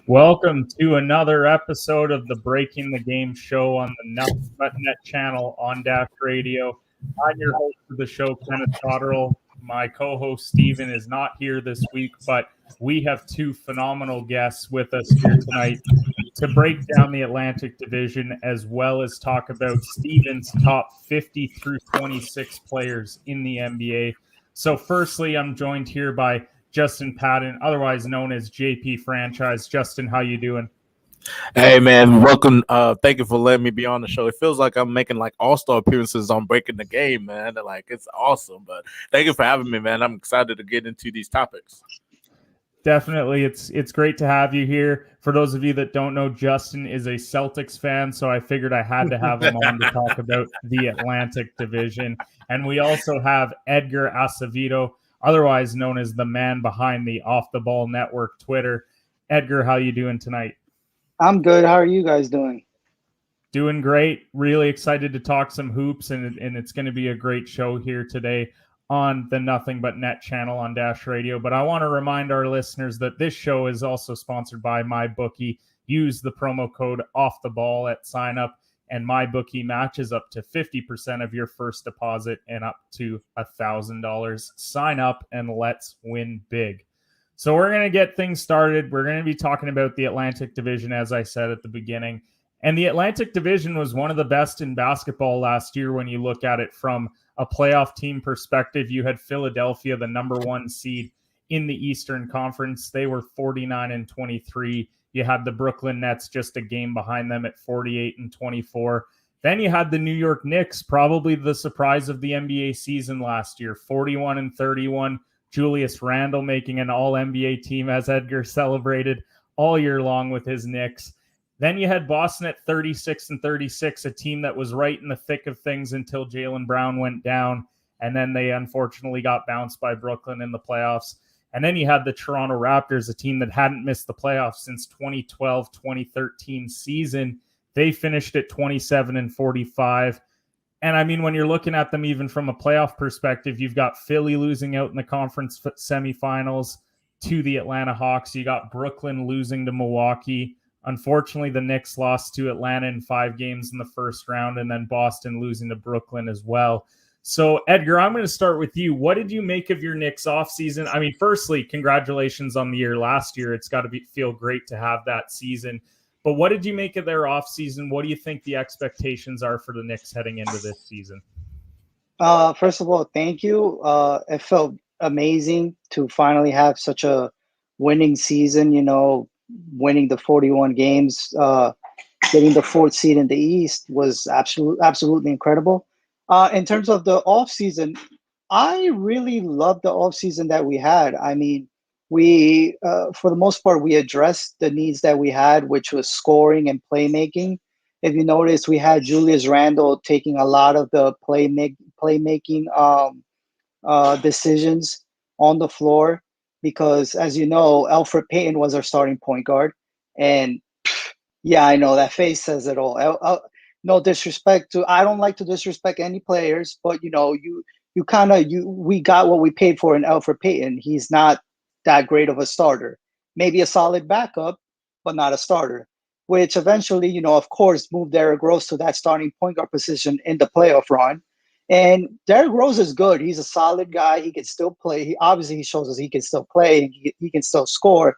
Welcome to another episode of the Breaking the Game show on the Nothing But Net channel on Dash Radio. I'm your host of the show, Kenneth Cotterill. My co-host, Steven, is not here this week, but we have two phenomenal guests with us here tonight to break down the Atlantic Division as well as talk about Steven's top 50 through 26 players in the NBA. So firstly, I'm joined here by Justin Paden, otherwise known as JP Franchise. Justin, how you doing? Hey man, welcome. Thank you for letting me be on the show. It feels like I'm making like all-star appearances on Breaking the Game, man. Like it's awesome. But thank you for having me, man. I'm excited to get into these topics. Definitely, it's great to have you here. For those of you that don't know, Justin is a Celtics fan, so I figured I had to have him on to talk about the Atlantic Division. And we also have Edgar Acevito, otherwise known as the man behind the Off the Ball Network Twitter. Edgar, how you doing tonight? I'm good. How are you guys doing? Doing great. Really excited to talk some hoops, and it's going to be a great show here today on the Nothing But Net channel on Dash Radio. But I want to remind our listeners that this show is also sponsored by MyBookie. Use the promo code OFFTHEBALL at sign up, and MyBookie matches up to 50% of your first deposit and up to $1,000. Sign up and let's win big. So we're going to get things started. We're going to be talking about the Atlantic Division, as I said at the beginning. And the Atlantic Division was one of the best in basketball last year when you look at it from a playoff team perspective. You had Philadelphia, the number one seed in the Eastern Conference. They were 49-23. You had the Brooklyn Nets just a game behind them at 48-24. Then you had the New York Knicks, probably the surprise of the NBA season last year, 41-31. Julius Randle making an all-NBA team, as Edgar celebrated all year long with his Knicks. Then you had Boston at 36-36, a team that was right in the thick of things until Jaylen Brown went down, and then they unfortunately got bounced by Brooklyn in the playoffs. And then you had the Toronto Raptors, a team that hadn't missed the playoffs since 2012-2013 season. They finished at 27-45. And I mean, when you're looking at them even from a playoff perspective, you've got Philly losing out in the conference semifinals to the Atlanta Hawks. You got Brooklyn losing to Milwaukee. Unfortunately, the Knicks lost to Atlanta in 5 games in the first round, and then Boston losing to Brooklyn as well. So, Edgar, I'm going to start with you. What did you make of your Knicks offseason? I mean, firstly, congratulations on the year last year. It's got to feel great to have that season. But what did you make of their offseason? What do you think the expectations are for the Knicks heading into this season? First of all, thank you. It felt amazing to finally have such a winning season, winning the 41 games, getting the 4th seed in the East was absolutely incredible. In terms of the offseason, I really loved the offseason that we had. I mean, we, for the most part, we addressed the needs that we had, which was scoring and playmaking. If you notice, we had Julius Randle taking a lot of the playmaking decisions on the floor because, as you know, Elfrid Payton was our starting point guard. And, yeah, I know that face says it all. No disrespect to – I don't like to disrespect any players, but, we got what we paid for in Elfrid Payton. He's not that great of a starter, maybe a solid backup, but not a starter, which eventually, of course, moved Derrick Rose to that starting point guard position in the playoff run. And Derrick Rose is good. He's a solid guy. He can still play. He shows us he can still play. He can still score,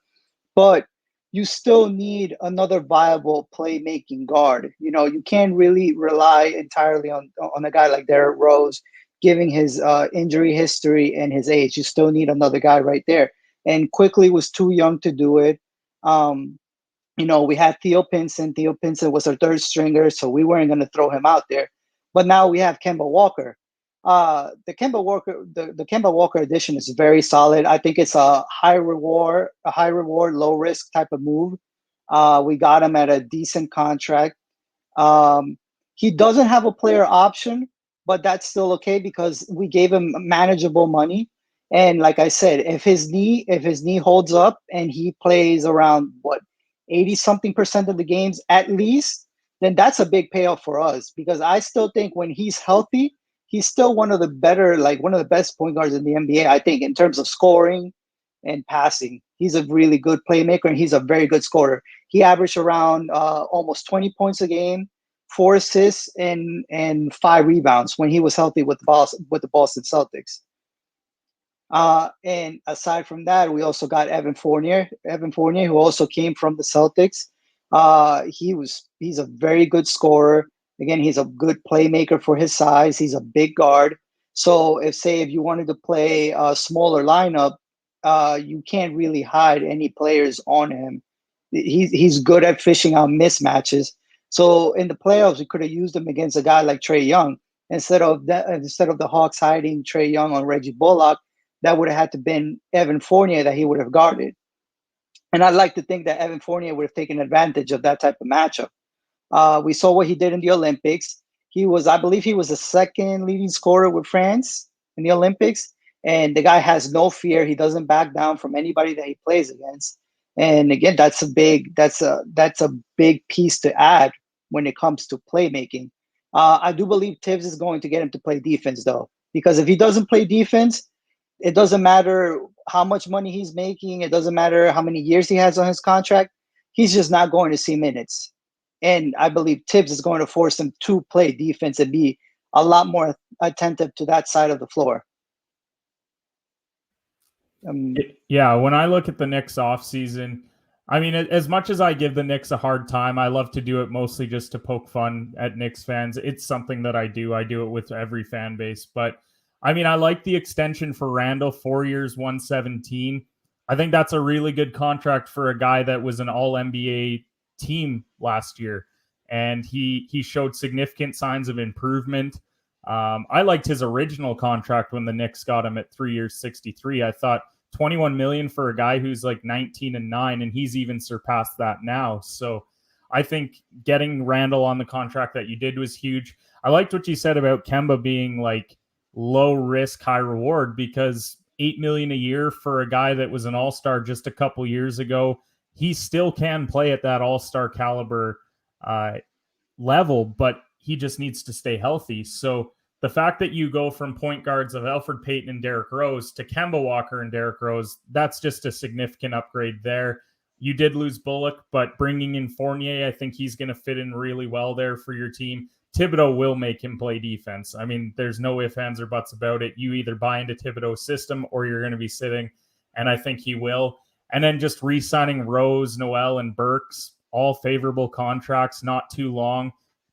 but you still need another viable playmaking guard. You can't really rely entirely on a guy like Derrick Rose, giving his injury history and his age. You still need another guy right there. And Quickly was too young to do it. We had Theo Pinson. Theo Pinson was our 3rd stringer, so we weren't going to throw him out there. But now we have Kemba Walker. The Kemba Walker addition is very solid. I think it's a high reward, low risk type of move. We got him at a decent contract. He doesn't have a player option, but that's still okay because we gave him manageable money. And like I said, if his knee holds up and he plays around 80-something% of the games at least, then that's a big payoff for us because I still think when he's healthy, he's still one of the best point guards in the NBA, I think, in terms of scoring and passing. He's a really good playmaker, and he's a very good scorer. He averaged around almost 20 points a game, 4 assists, and 5 rebounds when he was healthy with the Boston Celtics. And aside from that, we also got Evan Fournier, who also came from the Celtics. He's a very good scorer. Again, he's a good playmaker for his size. He's a big guard. So if you wanted to play a smaller lineup, you can't really hide any players on him. He's good at fishing out mismatches. So in the playoffs, we could have used him against a guy like Trae Young. Instead of the Hawks hiding Trae Young on Reggie Bullock, that would have had to been Evan Fournier that he would have guarded. And I'd like to think that Evan Fournier would have taken advantage of that type of matchup. We saw what he did in the Olympics. I believe he was the second leading scorer with France in the Olympics. And the guy has no fear. He doesn't back down from anybody that he plays against. And again, that's a big piece to add when it comes to playmaking. I do believe Tibbs is going to get him to play defense, though, because if he doesn't play defense, it doesn't matter how much money he's making. It doesn't matter how many years he has on his contract. He's just not going to see minutes. And I believe Tibbs is going to force him to play defense and be a lot more attentive to that side of the floor. Yeah, when I look at the Knicks offseason, I mean, as much as I give the Knicks a hard time, I love to do it mostly just to poke fun at Knicks fans. It's something that I do. I do it with every fan base. But, I mean, I like the extension for Randle, 4 years, 117. I think that's a really good contract for a guy that was an all-NBA team last year. And he showed significant signs of improvement. I liked his original contract when the Knicks got him at 3 years, 63. I thought $21 million for a guy who's like 19-9, and he's even surpassed that now. So I think getting Randle on the contract that you did was huge. I liked what you said about Kemba being like low risk, high reward, because $8 million a year for a guy that was an all-star just a couple years ago, he still can play at that all-star caliber level, but he just needs to stay healthy. So the fact that you go from point guards of Elfrid Payton and Derrick Rose to Kemba Walker and Derrick Rose, that's just a significant upgrade there. You did lose Bullock, but bringing in Fournier, I think he's going to fit in really well there for your team. Thibodeau will make him play defense. I mean, there's no ifs, ands, or buts about it. You either buy into Thibodeau's system or you're going to be sitting, and I think he will. And then just re-signing Rose, Noel, and Burks, all favorable contracts, not too long,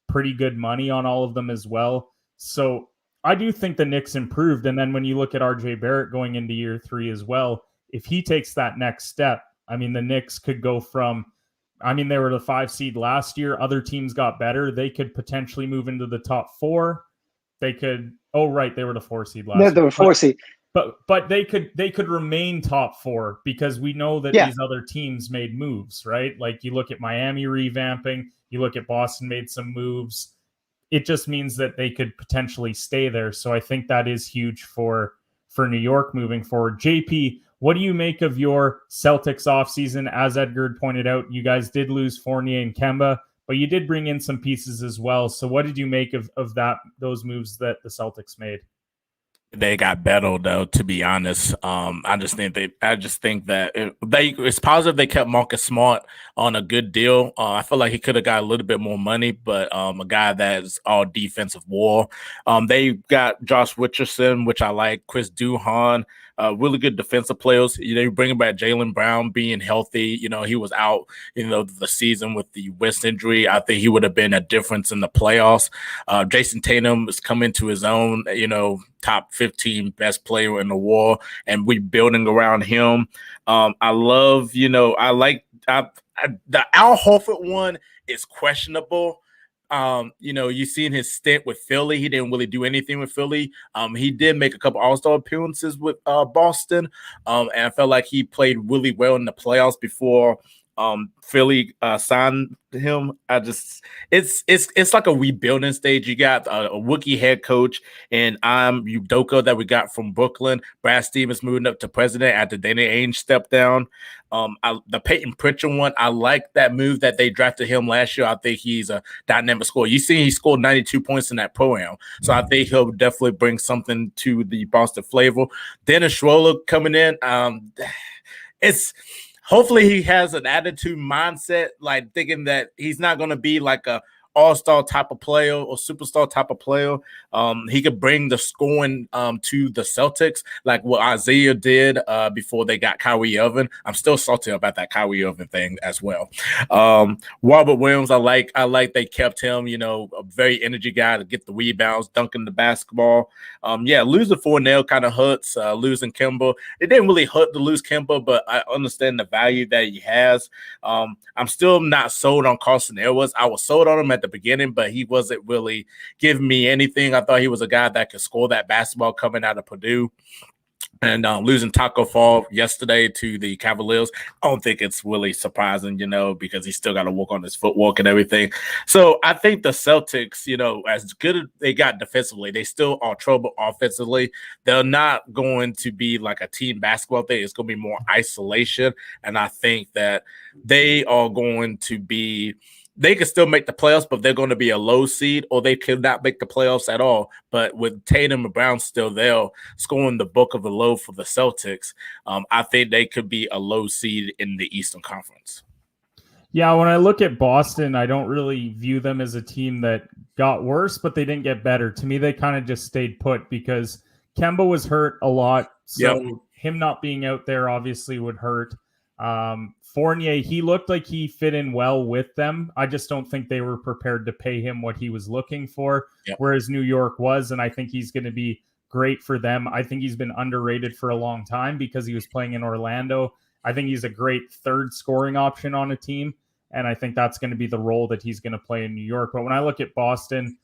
pretty good money on all of them as well. So I do think the Knicks improved. And then when you look at RJ Barrett going into year 3 as well, if he takes that next step, I mean, the Knicks could go from, I mean, they were the 5 seed last year. Other teams got better. They could potentially move into the top 4. They could, they were the 4 seed last year. They were 4 seed. But they could remain top 4 because we know that these other teams made moves, right? Like you look at Miami revamping, you look at Boston made some moves. It just means that they could potentially stay there. So I think that is huge for New York moving forward. JP, what do you make of your Celtics offseason? As Edgar pointed out, you guys did lose Fournier and Kemba, but you did bring in some pieces as well. So what did you make of those moves that the Celtics made? They got better, though, to be honest. I just think that it's positive they kept Marcus Smart on a good deal. I feel like he could have got a little bit more money, but a guy that is all defensive war. They got Josh Richardson, which I like, Chris Duhon, really good defensive players. You bring back Jaylen Brown being healthy. He was out, the season with the wrist injury. I think he would have been a difference in the playoffs. Jayson Tatum is coming to his own, top 15 best player in the world, and we building around him. I love, the Al Horford one is questionable. You seen his stint with Philly. He didn't really do anything with Philly. He did make a couple All-Star appearances with Boston, and I felt like he played really well in the playoffs before Philly signed him. It's like a rebuilding stage. You got a rookie head coach and Udoka that we got from Brooklyn. Brad Stevens moving up to president after Deandre Ayton stepped down. The Peyton Pritchard one, I like that move that they drafted him last year. I think he's a dynamic scorer. You see, he scored 92 points in that program, so I think he'll definitely bring something to the Boston flavor. Dennis Schwaller coming in. it's hopefully he has an attitude mindset, like thinking that he's not going to be like a all-star type of player or superstar type of player. He could bring the scoring to the Celtics, like what Isaiah did before they got Kyrie Irving. I'm still salty about that Kyrie Irving thing as well. Robert Williams, I like they kept him, a very energy guy to get the rebounds, dunking the basketball. Losing Fournier kind of hurts. Losing Kemba, it didn't really hurt to lose Kemba, but I understand the value that he has. I'm still not sold on Carson Edwards. I was sold on him at the beginning, but he wasn't really giving me anything. I thought he was a guy that could score that basketball coming out of Purdue. And losing Taco Fall yesterday to the Cavaliers, I don't think it's really surprising, because he's still got to work on his footwork and everything. So I think the Celtics, as good as they got defensively, they still are trouble offensively. They're not going to be like a team basketball thing. It's going to be more isolation. And I think that they are going to be – they could still make the playoffs, but they're going to be a low seed, or they could not make the playoffs at all. But with Tatum and Brown still there, scoring the book of the low for the Celtics, I think they could be a low seed in the Eastern Conference. Yeah, when I look at Boston, I don't really view them as a team that got worse, but they didn't get better. To me, they kind of just stayed put because Kemba was hurt a lot. So him not being out there obviously would hurt. Fournier, he looked like he fit in well with them. I just don't think they were prepared to pay him what he was looking for, whereas New York was, and I think he's going to be great for them. I think he's been underrated for a long time because he was playing in Orlando. I think he's a great third scoring option on a team, and I think that's going to be the role that he's going to play in New York. But when I look at Boston,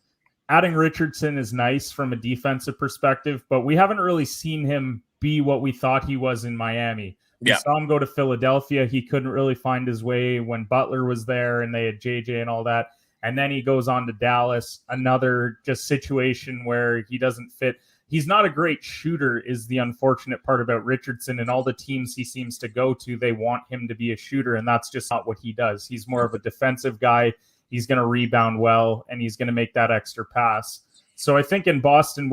adding Richardson is nice from a defensive perspective, but we haven't really seen him be what we thought he was in Miami. We saw him go to Philadelphia. He couldn't really find his way when Butler was there and they had JJ and all that. And then he goes on to Dallas, another just situation where he doesn't fit. He's not a great shooter is the unfortunate part about Richardson, and all the teams he seems to go to, they want him to be a shooter, and that's just not what he does. He's more of a defensive guy. He's going to rebound well, and he's going to make that extra pass. So I think in Boston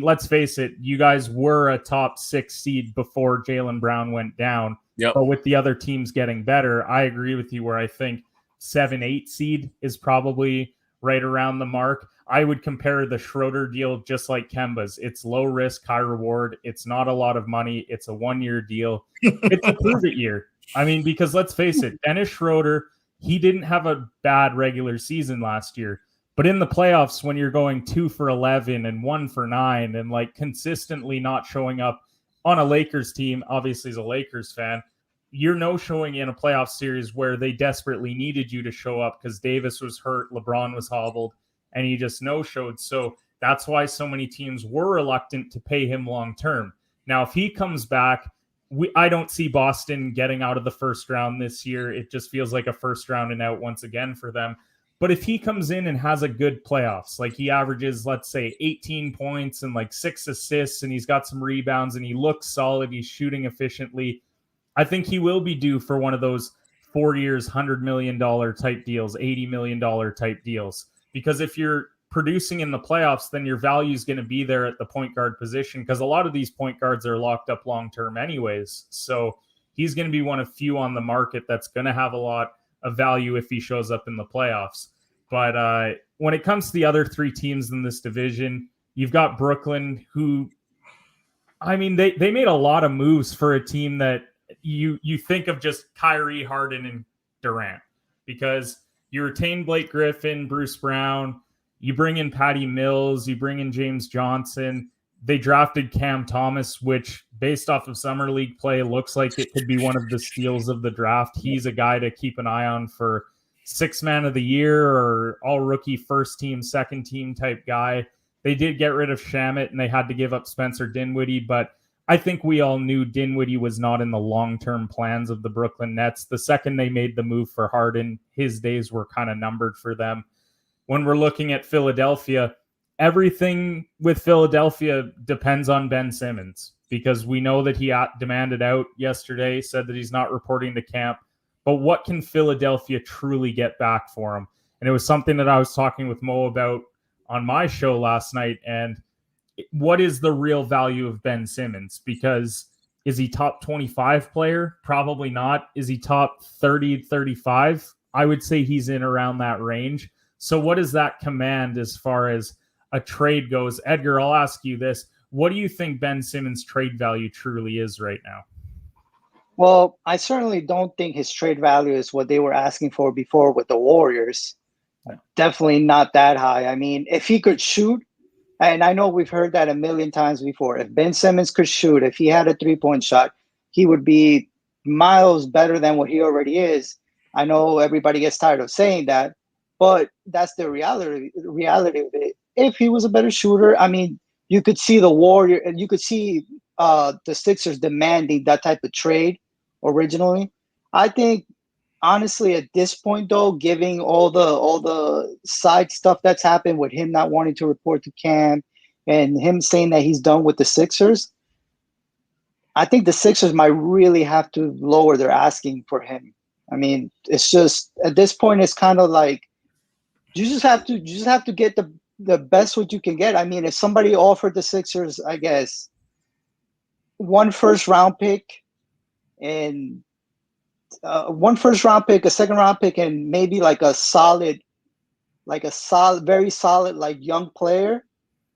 let's face it, you guys were a top 6 seed before Jaylen Brown went down. But with the other teams getting better, I agree with you where I think 7-8 seed is probably right around the mark. I would compare the Schroeder deal just like Kemba's. It's low risk, high reward. It's not a lot of money. It's a 1-year deal. It's a prove it year. Because let's face it, Dennis Schroeder, he didn't have a bad regular season last year. But in the playoffs, when you're going 2 for 11 and 1 for 9 and consistently not showing up on a Lakers team, obviously as a Lakers fan, you're no showing in a playoff series where they desperately needed you to show up because Davis was hurt, LeBron was hobbled, and he just no-showed. So that's why so many teams were reluctant to pay him long-term. Now, if he comes back, I don't see Boston getting out of the first round this year. It just feels like a first round and out once again for them. But if he comes in and has a good playoffs, like he averages, let's say, 18 points and 6 assists, and he's got some rebounds and he looks solid, he's shooting efficiently, I think he will be due for one of those 4 years, $100 million type deals, $80 million type deals. Because if you're producing in the playoffs, then your value is going to be there at the point guard position because a lot of these point guards are locked up long-term anyways. So he's going to be one of few on the market that's going to have a lot of value if he shows up in the playoffs. But when it comes to the other 3 teams in this division, you've got Brooklyn, who, they made a lot of moves for a team that you think of just Kyrie, Harden, and Durant, because you retain Blake Griffin, Bruce Brown, you bring in Patty Mills, you bring in James Johnson. They drafted Cam Thomas, which based off of Summer League play, looks like it could be one of the steals of the draft. He's a guy to keep an eye on for 6th man of the year or all rookie first team, second team type guy. They did get rid of Shamet and they had to give up Spencer Dinwiddie, but I think we all knew Dinwiddie was not in the long-term plans of the Brooklyn Nets. The second they made the move for Harden, his days were kind of numbered for them. When we're looking at Philadelphia, everything with Philadelphia depends on Ben Simmons because we know that he demanded out yesterday, said that he's not reporting to camp. But what can Philadelphia truly get back for him? And it was something that I was talking with Mo about on my show last night. And what is the real value of Ben Simmons? Because Is he top 25 player? Probably not. Is he top 30, 35? I would say he's in around that range. So what does that command as far as a trade goes? Edgar, I'll ask you this. What do you think Ben Simmons' trade value truly is right now? Well, I certainly don't think his trade value is what they were asking for before with the Warriors. Definitely not that high. I mean, if he could shoot, and I know we've heard that a million times before, if Ben Simmons could shoot, if he had a three-point shot, he would be miles better than what he already is. I know everybody gets tired of saying that, but that's the reality of it. If he was a better shooter, I mean, you could see the Warrior, and you could see the Sixers demanding that type of trade originally. I think, honestly, at this point, though, giving all the side stuff that's happened with him not wanting to report to camp and him saying that he's done with the Sixers, I think the Sixers might really have to lower their asking for him. I mean, it's just at this point, it's kind of like you just have to get the best what you can get. I mean, if somebody offered the Sixers, I guess, one first-round pick and one first-round pick, a second-round pick, and maybe like a very solid, like young player,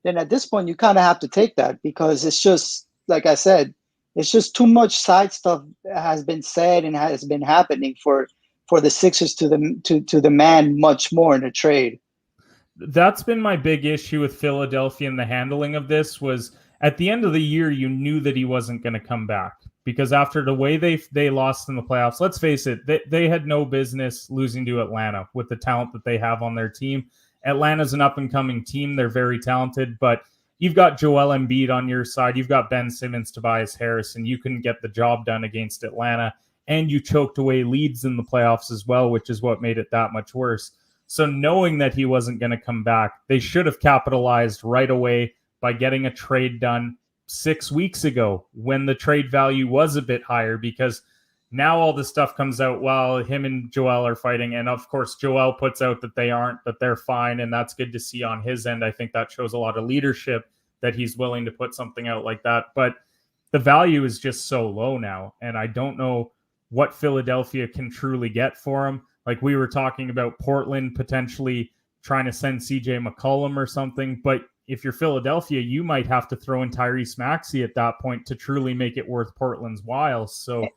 then at this point you kind of have to take that because it's just, like I said, it's just too much side stuff has been said and has been happening for the Sixers to demand much more in a trade. That's been my big issue with Philadelphia and the handling of this was at the end of the year, you knew that he wasn't going to come back because after the way they lost in the playoffs, let's face it, they had no business losing to Atlanta with the talent that they have on their team. Atlanta's an up-and-coming team. They're very talented, but you've got Joel Embiid on your side. You've got Ben Simmons, Tobias Harris, and you couldn't get the job done against Atlanta. And you choked away leads in the playoffs as well, which is what made it that much worse. So knowing that he wasn't going to come back, they should have capitalized right away by getting a trade done 6 weeks ago when the trade value was a bit higher, because now all this stuff comes out while him and Joel are fighting. And of course, Joel puts out that they aren't, that they're fine. And that's good to see on his end. I think that shows a lot of leadership that he's willing to put something out like that. But the value is just so low now. And I don't know what Philadelphia can truly get for him. Like we were talking about Portland potentially trying to send CJ McCollum or something. But if you're Philadelphia, you might have to throw in Tyrese Maxey at that point to truly make it worth Portland's while. So,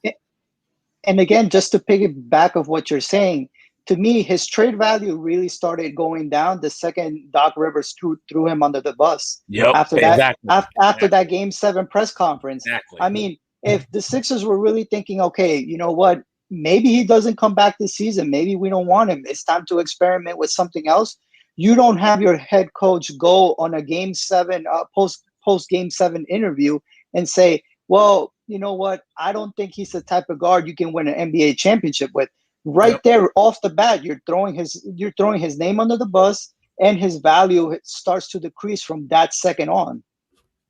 and again, just to piggyback of what you're saying, to me, his trade value really started going down the second Doc Rivers threw him under the bus. Yep, after that Game 7 press conference. Exactly. I mean, if the Sixers were really thinking, okay, you know what, maybe he doesn't come back this season. Maybe we don't want him. It's time to experiment with something else. You don't have your head coach go on a Game 7 post Game 7 interview and say, well, you know what? I don't think he's the type of guard you can win an NBA championship with. Right there, off the bat, you're throwing his name under the bus, and his value starts to decrease from that second on.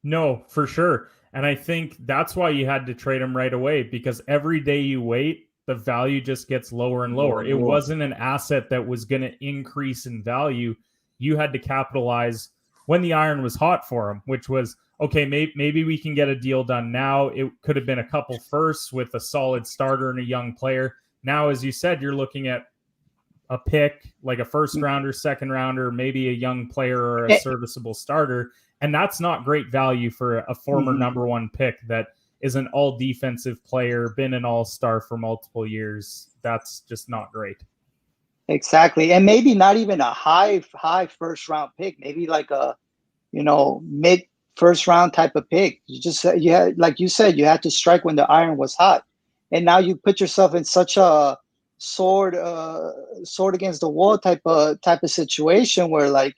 No, for sure. And I think that's why you had to trade him right away, because every day you wait, the value just gets lower and lower. It wasn't an asset that was going to increase in value. You had to capitalize when the iron was hot for him, which was, okay, maybe we can get a deal done now. It could have been a couple firsts with a solid starter and a young player. Now, as you said, you're looking at a pick, like a first rounder, second rounder, maybe a young player or a serviceable starter. And that's not great value for a former number one pick that is an all defensive player, been an all-star for multiple years. That's just not great. Exactly. And maybe not even a high first round pick, maybe like a, mid first round type of pick. Like you said, you had to strike when the iron was hot. And now you put yourself in such a sword against the wall type of situation where like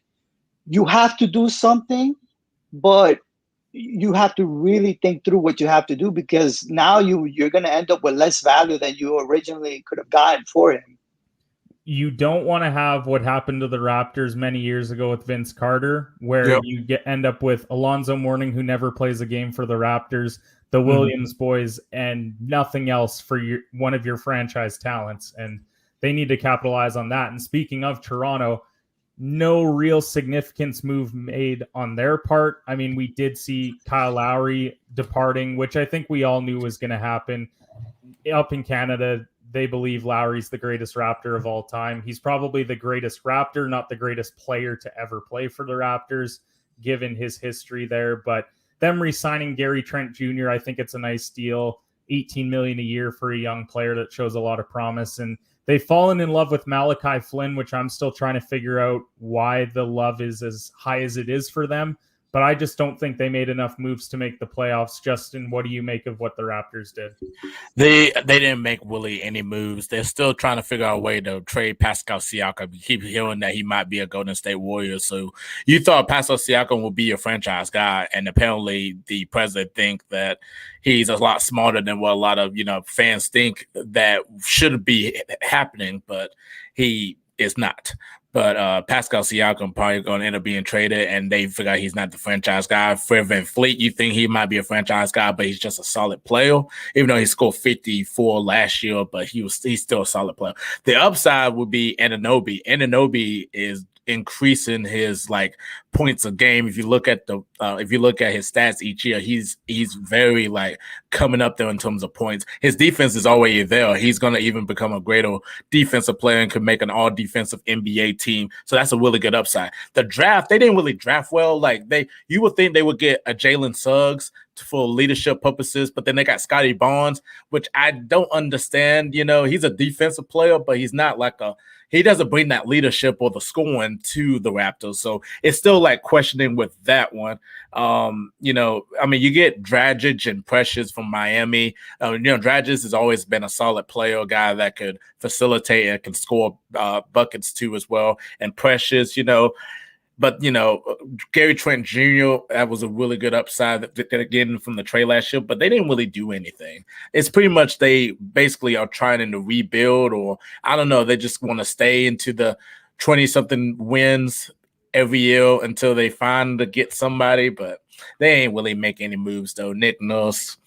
you have to do something, but you have to really think through what you have to do, because now you're going to end up with less value than you originally could have gotten for him. You don't want to have what happened to the Raptors many years ago with Vince Carter, where you end up with Alonzo Mourning, who never plays a game for the Raptors, the Williams boys, and nothing else for one of your franchise talents. And they need to capitalize on that. And speaking of Toronto, no real significance move made on their part. I mean, we did see Kyle Lowry departing, which I think we all knew was going to happen. Up in Canada, they believe Lowry's the greatest Raptor of all time. He's probably the greatest Raptor, not the greatest player to ever play for the Raptors, given his history there. But them re-signing Gary Trent Jr., I think it's a nice deal. $18 million a year for a young player that shows a lot of promise. And they've fallen in love with Malachi Flynn, which I'm still trying to figure out why the love is as high as it is for them. But I just don't think they made enough moves to make the playoffs. Justin, what do you make of what the Raptors did? They didn't make really any moves. They're still trying to figure out a way to trade Pascal Ciaco. We keep hearing that he might be a Golden State Warrior. So you thought Pascal Ciaco would be your franchise guy, and apparently the president think that he's a lot smarter than what a lot of fans think that should be happening, but he is not. But Pascal Ciaco probably going to end up being traded, and they figure out he's not the franchise guy. Fred VanVleet, you think he might be a franchise guy, but he's just a solid player, even though he scored 54 last year, but he's still a solid player. The upside would be Anunoby. Anunoby is increasing his points a game. If you look at his stats each year, he's very coming up there in terms of points. His defense is already there. He's going to even become a greater defensive player and could make an all defensive NBA team. So that's a really good upside. The draft, they didn't really draft well. You would think they would get a Jalen Suggs for leadership purposes, but then they got Scottie Barnes, which I don't understand. He's a defensive player, but he's not he doesn't bring that leadership or the scoring to the Raptors. So it's still questioning with that one. You get Dragic and Precious from Miami. Dragic has always been a solid player, a guy that could facilitate and can score buckets too as well. And Precious, but Gary Trent Jr., that was a really good upside that they're getting from the trade last year, but they didn't really do anything. It's pretty much they basically are trying to rebuild, or I don't know, they just want to stay into the 20-something wins every year until they find to get somebody, but they ain't really make any moves though. Nick Nurse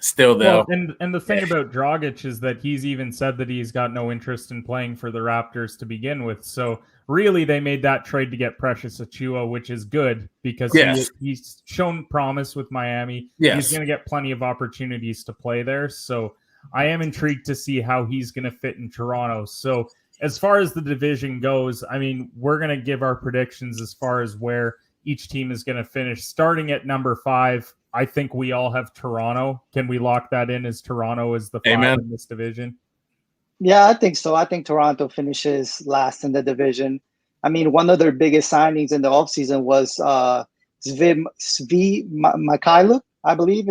still there. Well, and the thing about Dragic is that he's even said that he's got no interest in playing for the Raptors to begin with. So really, they made that trade to get Precious Achiuwa, which is good because he's shown promise with Miami. Yes. He's going to get plenty of opportunities to play there. So I am intrigued to see how he's going to fit in Toronto. So as far as the division goes, I mean, we're going to give our predictions as far as where each team is going to finish. Starting at number 5, I think we all have Toronto. Can we lock that in as Toronto is the 5 in this division? Yeah, I think so. I think Toronto finishes last in the division. I mean, one of their biggest signings in the offseason was Svi Mykhailiuk, I believe,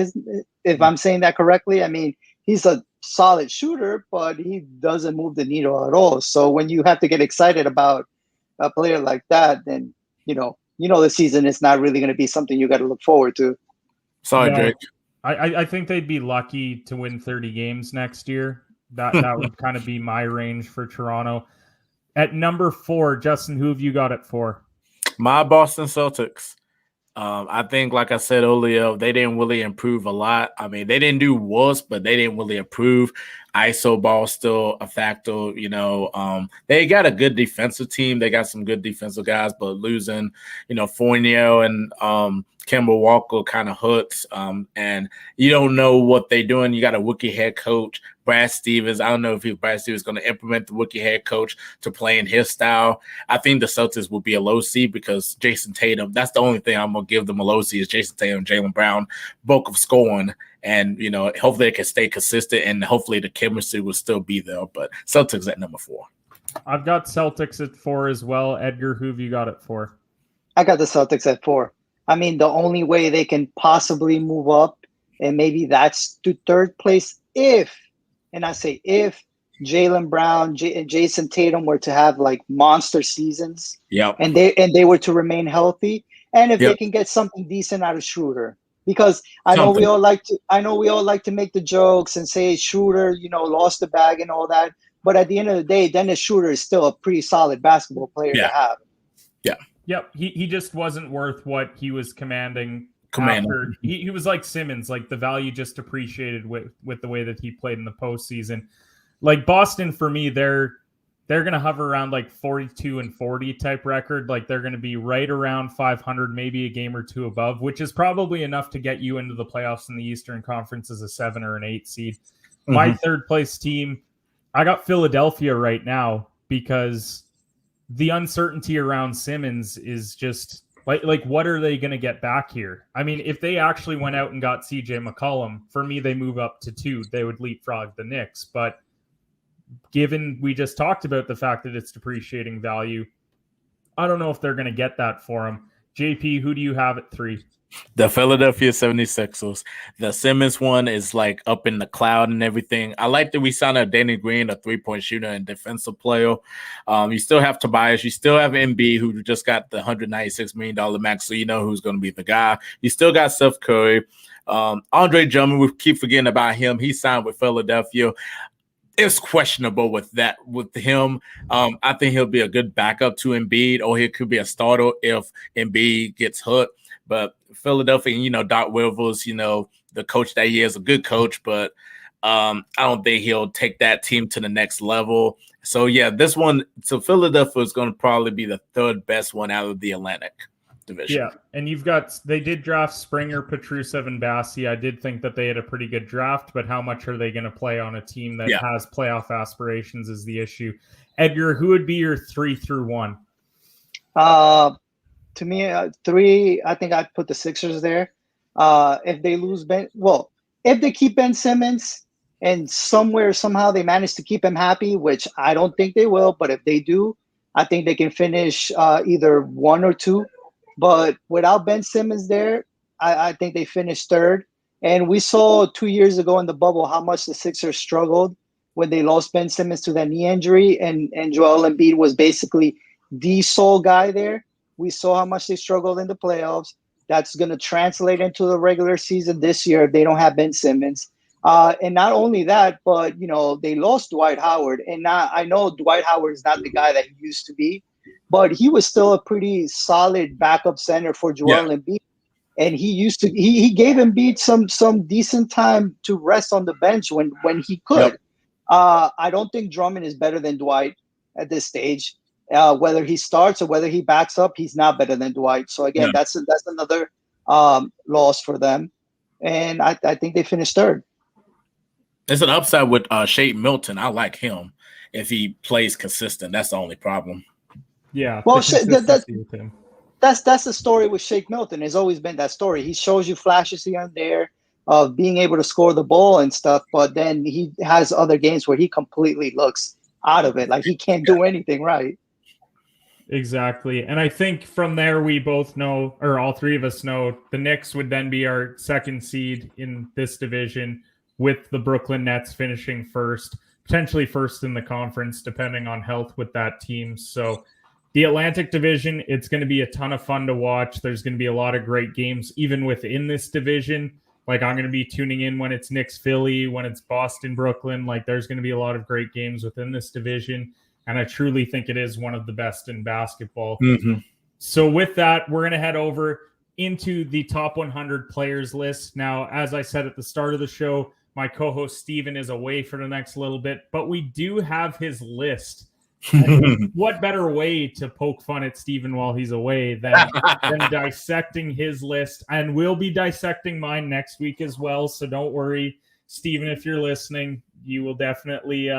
if I'm saying that correctly. I mean, he's a solid shooter, but he doesn't move the needle at all. So when you have to get excited about a player like that, then, the season is not really going to be something you got to look forward to. Sorry, Drake. I think they'd be lucky to win 30 games next year. That would kind of be my range for Toronto. At number 4, Justin, who have you got at 4? My Boston Celtics. I think, like I said earlier, they didn't really improve a lot. I mean, they didn't do worse, but they didn't really improve. ISO ball still a factor. They got a good defensive team. They got some good defensive guys, but losing, Fournier and Kemba Walker kind of hurts. And you don't know what they're doing. You got a rookie head coach, Brad Stevens. I don't know if Brad Stevens is going to implement the rookie head coach to play in his style. I think the Celtics will be a low seed because Jayson Tatum, that's the only thing I'm going to give them a low seed is Jayson Tatum and Jaylen Brown, bulk of scoring. And, hopefully they can stay consistent and hopefully the chemistry will still be there. But Celtics at number 4. I've got Celtics at 4 as well. Edgar, who have you got at 4? I got the Celtics at 4. I mean, the only way they can possibly move up, and maybe that's to 3rd place if, and I say if, Jaylen Brown and Jayson Tatum were to have monster seasons, and they were to remain healthy, and if they can get something decent out of Schroeder, because I know we all like to make the jokes and say Schroeder, lost the bag and all that, but at the end of the day, Dennis Schroeder is still a pretty solid basketball player to have. Yeah. Yep, he just wasn't worth what he was commanding. He was like Simmons, the value just appreciated with the way that he played in the postseason. Boston, for me, they're they're going to hover around like 42-40 type record. Like they're going to be right around 500, maybe a game or two above, which is probably enough to get you into the playoffs in the Eastern Conference as a 7 or an 8 seed. My third place team, I got Philadelphia right now because the uncertainty around Simmons is just like what are they going to get back here? I mean, if they actually went out and got CJ McCollum, for me, they move up to 2. They would leapfrog the Knicks. But given we just talked about the fact that it's depreciating value, I don't know if they're going to get that for him. JP, who do you have at 3? The Philadelphia 76ers. The Simmons one is like up in the cloud and everything. I like that we signed a Danny Green, a 3-point shooter and defensive player. You still have Tobias. You still have Embiid, who just got the $196 million max, so you know who's going to be the guy. You still got Steph Curry. Andre Drummond, we keep forgetting about him. He signed with Philadelphia. It's questionable with him. I think he'll be a good backup to Embiid, or he could be a starter if Embiid gets hurt. But Philadelphia, Doc Rivers, the coach that he is a good coach, but I don't think he'll take that team to the next level. So, yeah, this one, so Philadelphia is going to probably be the third best one out of the Atlantic division. Yeah, and they did draft Springer, Petrusev, and Bassi. I did think that they had a pretty good draft, but how much are they going to play on a team that has playoff aspirations is the issue. Edgar, who would be your 3 through 1? To me, 3, I think I'd put the Sixers there. If they lose if they keep Ben Simmons and somehow they manage to keep him happy, which I don't think they will, but if they do, I think they can finish either 1 or 2. But without Ben Simmons there, I think they finished 3rd. And we saw 2 years ago in the bubble how much the Sixers struggled when they lost Ben Simmons to that knee injury, and Joel Embiid was basically the sole guy there. We saw how much they struggled in the playoffs. That's going to translate into the regular season this year if they don't have Ben Simmons. And not only that, but, they lost Dwight Howard. And I know Dwight Howard is not the guy that he used to be, but he was still a pretty solid backup center for Joel Embiid. And he gave Embiid some decent time to rest on the bench when he could. Yep. I don't think Drummond is better than Dwight at this stage. Whether he starts or whether he backs up, he's not better than Dwight. So again, that's another loss for them. And I think they finished 3rd. There's an upside with Shake Milton. I like him if he plays consistent. That's the only problem. Yeah. Well, that's the story with Shake Milton. It's always been that story. He shows you flashes here and there of being able to score the ball and stuff, but then he has other games where he completely looks out of it. Like he can't do anything right. Exactly. And I think from there, we both know, or all 3 of us know, the Knicks would then be our 2nd seed in this division, with the Brooklyn Nets finishing 1st, potentially 1st in the conference, depending on health with that team. So the Atlantic division, it's going to be a ton of fun to watch. There's going to be a lot of great games, even within this division. Like I'm going to be tuning in when it's Knicks Philly, when it's Boston Brooklyn. Like there's going to be a lot of great games within this division. And I truly think it is one of the best in basketball. Mm-hmm. So with that, we're going to head over into the top 100 players list. Now, as I said at the start of the show, my co-host Steven is away for the next little bit, but we do have his list. What better way to poke fun at Steven while he's away than dissecting his list? And we'll be dissecting mine next week as well. So don't worry, Steven, if you're listening, you will definitely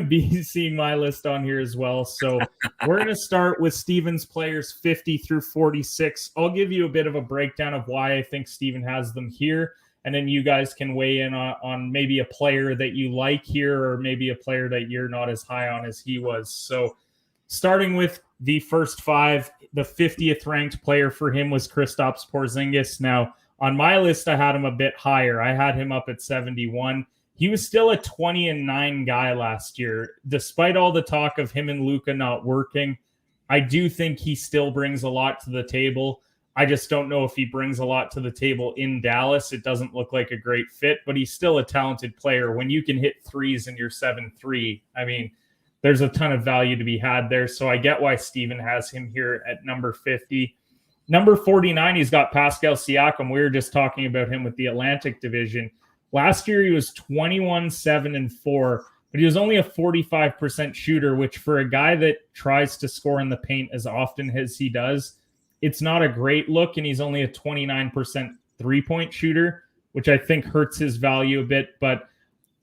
be seeing my list on here as well. So we're going to start with Steven's players 50 through 46. I'll give you a bit of a breakdown of why I think Steven has them here. And then you guys can weigh in on maybe a player that you like here, or maybe a player that you're not as high on as he was. So starting with the first 5, the 50th ranked player for him was Kristops Porzingis. Now, on my list, I had him a bit higher. I had him up at 71. He was still a 20-9 guy last year. Despite all the talk of him and Luka not working, I do think he still brings a lot to the table. I just don't know if he brings a lot to the table in Dallas. It doesn't look like a great fit, but he's still a talented player. When you can hit threes and you're 7'3", I mean, there's a ton of value to be had there. So I get why Steven has him here at number 50. Number 49, he's got Pascal Ciaco. We were just talking about him with the Atlantic Division. Last year, he was 21-7-4, but he was only a 45% shooter, which for a guy that tries to score in the paint as often as he does, it's not a great look. And he's only a 29% three-point shooter, which I think hurts his value a bit. But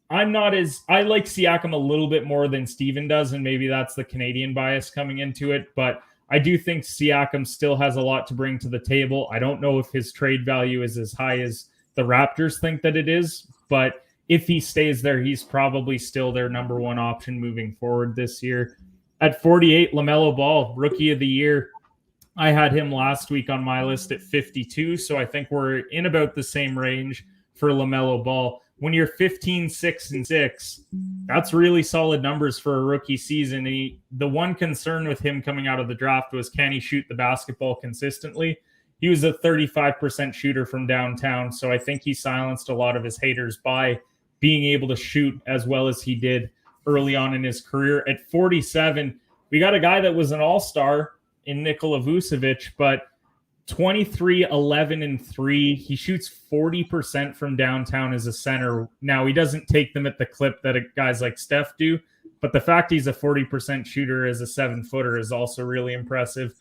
I like Siakam a little bit more than Steven does, and maybe that's the Canadian bias coming into it. But I do think Siakam still has a lot to bring to the table. I don't know if his trade value is as high as the Raptors think that it is, but if he stays there, he's probably still their number one option moving forward this year. At 48, Lamela Ball, Rookie of the Year. I had him last week on my list at 52, so I think we're in about the same range for Lamela Ball. When you're 15, 6, and 6, that's really solid numbers for a rookie season. The one concern with him coming out of the draft was, can he shoot the basketball consistently? He was a 35% shooter from downtown, so I think he silenced a lot of his haters by being able to shoot as well as he did early on in his career. At 47, we got a guy that was an all-star in Nikola Vucevic, but 23, 11, and 3. He shoots 40% from downtown as a center. Now, he doesn't take them at the clip that guys like Steph do, but the fact he's a 40% shooter as a 7-footer is also really impressive.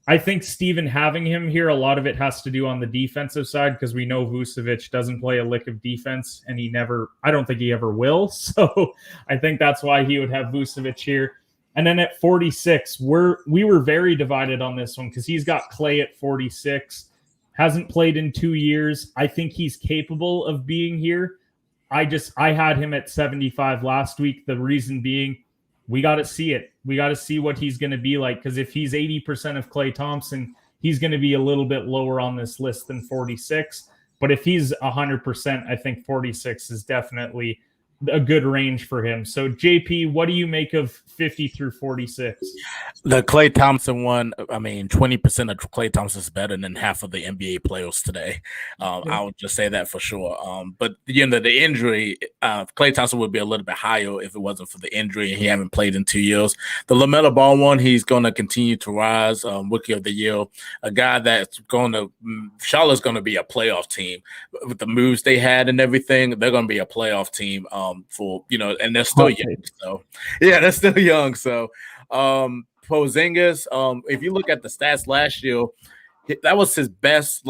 I think Steven having him here, a lot of it has to do on the defensive side, because we know Vucevic doesn't play a lick of defense, and I don't think he ever will. So I think that's why he would have Vucevic here. And then at 46, we were very divided on this one, because he's got Klay at 46, hasn't played in 2 years. I think he's capable of being here. I had him at 75 last week. The reason being, we got to see it. We got to see what he's going to be like, because if he's 80% of Klay Thompson, he's going to be a little bit lower on this list than 46. But if he's 100%, I think 46 is definitely a good range for him. So, JP, what do you make of 50 through 46? The Klay Thompson one, 20% of Klay Thompson is better than half of the NBA players today. I would just say that for sure. But, the injury, Klay Thompson would be a little bit higher if it wasn't for the injury, and he haven't played in 2 years. The Lamela Ball one, he's going to continue to rise, Rookie of the Year, a guy that's Charlotte's going to be a playoff team. With the moves they had and everything, they're going to be a playoff team. And they're still young. So, yeah, they're still young. So, Porzingis, if you look at the stats last year, that was his best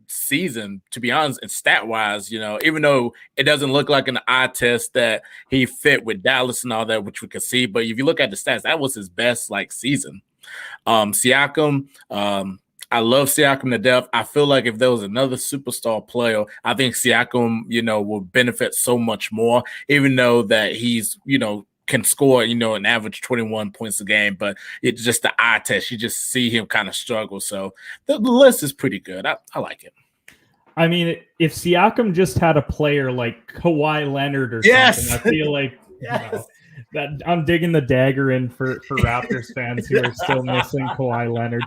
season, to be honest, and stat wise, even though it doesn't look like an eye test that he fit with Dallas and all that, which we could see. But if you look at the stats, that was his best season. Siakam, I love Siakam to death. I feel like if there was another superstar player, I think Siakam, will benefit so much more, even though that he's, can score, an average 21 points a game, but it's just the eye test. You just see him kind of struggle. So the list is pretty good. I like it. I mean, if Siakam just had a player like Kawhi Leonard or something, I feel like that I'm digging the dagger in for Raptors fans who are still missing Kawhi Leonard.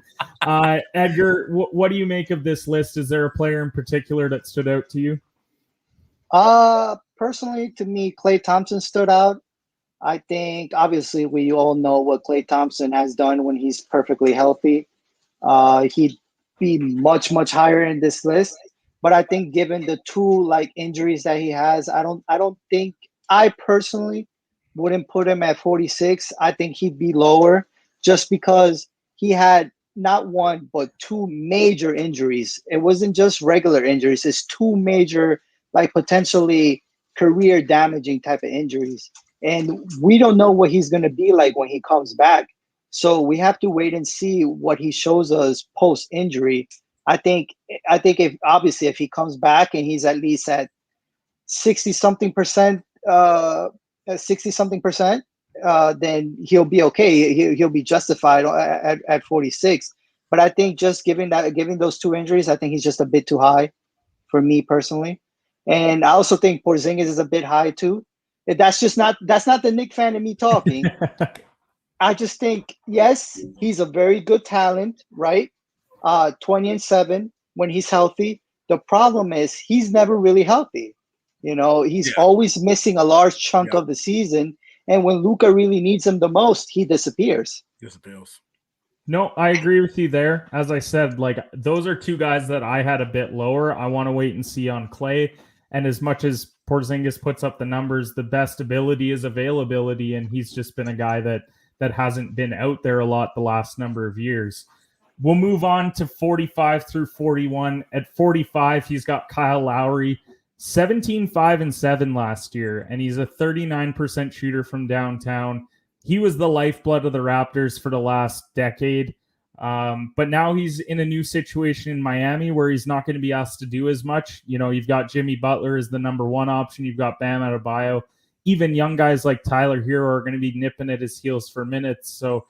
Edgar, what do you make of this list? Is there a player in particular that stood out to you? Personally, to me, Klay Thompson stood out. I think, obviously, we all know what Klay Thompson has done when he's perfectly healthy. He'd be much, much higher in this list. But I think given the two injuries that he has, I personally wouldn't put him at 46. I think he'd be lower just because he had not one, but two major injuries. It wasn't just regular injuries. It's two major, potentially career damaging type of injuries. And we don't know what he's going to be like when he comes back. So we have to wait and see what he shows us post injury. I think if he comes back and he's at least at 60-something percent, then he'll be okay. He'll be justified at 46. But I think just given those two injuries, I think he's just a bit too high for me personally. And I also think Porzingis is a bit high too. That's not the Knicks fan in me talking. I just think, yes, he's a very good talent, right? 20-7 when he's healthy. The problem is he's never really healthy. He's always missing a large chunk of the season. And when Luka really needs him the most, he disappears. No, I agree with you there. As I said, those are two guys that I had a bit lower. I want to wait and see on Klay. And as much as Porzingis puts up the numbers, the best ability is availability, and he's just been a guy that hasn't been out there a lot the last number of years. We'll move on to 45 through 41. At 45, he's got Kyle Lowry, 17, 5, and 7 last year, and he's a 39% shooter from downtown. He was the lifeblood of the Raptors for the last decade. But now he's in a new situation in Miami where he's not going to be asked to do as much. You know, you've got Jimmy Butler as the number one option. You've got Bam Adebayo. Even young guys like Tyler Hero are going to be nipping at his heels for minutes. So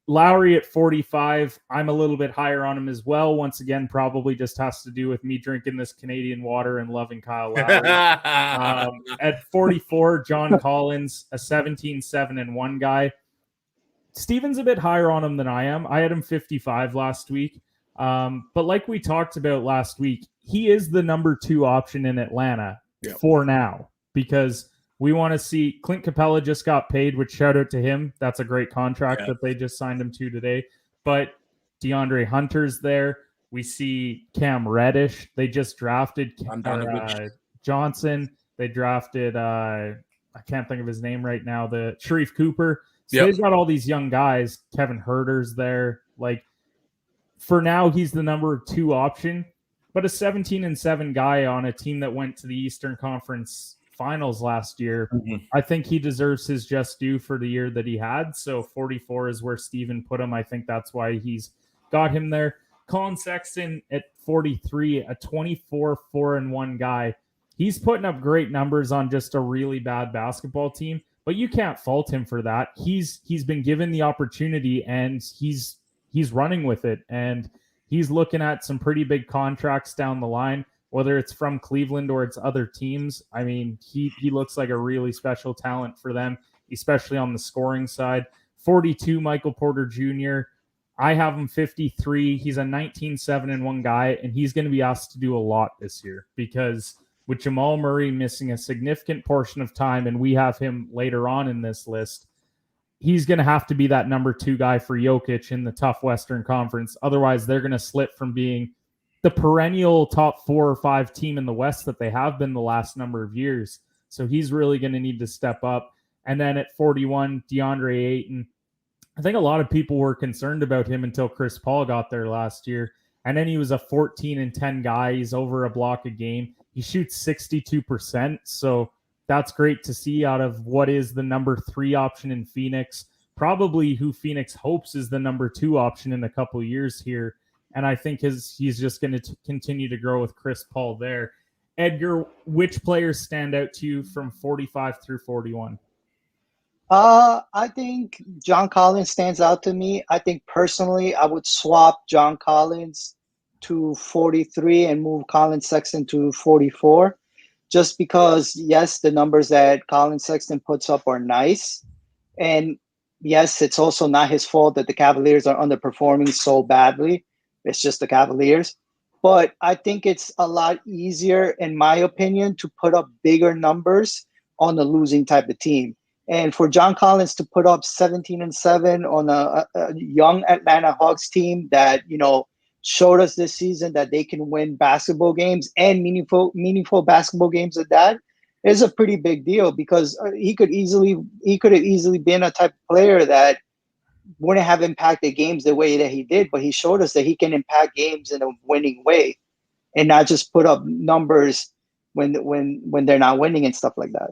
Lowry at 45, I'm a little bit higher on him as well. Once again, probably just has to do with me drinking this Canadian water and loving Kyle Lowry. At 44, John Collins, a 17, 7, and 1 guy. Steven's a bit higher on him than I am. I had him 55 last week. But like we talked about last week, he is the number 2 option in Atlanta for now, because we want to see Clint Capella just got paid, which shout out to him. That's a great contract that they just signed him to today. But DeAndre Hunter's there. We see Cam Reddish. They just drafted Johnson. They drafted, I can't think of his name right now, the Sharif Cooper. So they've got all these young guys. Kevin Huerter's there. Like, for now, he's the number 2 option, but a 17 and 7 guy on a team that went to the Eastern Conference Finals last year. I think he deserves his just due for the year that he had. So 44 is where Steven put him. I think that's why he's got him there. Colin Sexton at 43, a 24, 4, and 1 guy. He's putting up great numbers on just a really bad basketball team, but you can't fault him for that. He's been given the opportunity, and he's running with it, and he's looking at some pretty big contracts down the line, whether it's from Cleveland or it's other teams. I mean, he looks like a really special talent for them, especially on the scoring side. 42, Michael Porter Jr. I have him 53. He's a 19, 7, and 1 guy, and he's going to be asked to do a lot this year, because with Jamal Murray missing a significant portion of time, and we have him later on in this list, he's going to have to be that number 2 guy for Jokic in the tough Western Conference. Otherwise, they're going to slip from being the perennial top 4 or 5 team in the West that they have been the last number of years. So he's really going to need to step up. And then at 41, DeAndre Ayton. I think a lot of people were concerned about him until Chris Paul got there last year. And then he was a 14 and 10 guy. He's over a block a game. He shoots 62%. So that's great to see out of what is the number 3 option in Phoenix. Probably who Phoenix hopes is the number 2 option in a couple of years here. And I think he's just going to continue to grow with Chris Paul there. Edgar, which players stand out to you from 45 through 41? I think John Collins stands out to me. I think personally, I would swap John Collins to 43 and move Colin Sexton to 44. Just because, yes, the numbers that Colin Sexton puts up are nice. And yes, it's also not his fault that the Cavaliers are underperforming so badly. It's just the Cavaliers. But I think it's a lot easier, in my opinion, to put up bigger numbers on a losing type of team. And for John Collins to put up 17 and 7 on a young Atlanta Hawks team that, you know, showed us this season that they can win basketball games and meaningful basketball games at that, is a pretty big deal, because he could have easily been a type of player that wouldn't have impacted games the way that he did, but he showed us that he can impact games in a winning way and not just put up numbers when they're not winning and stuff like that.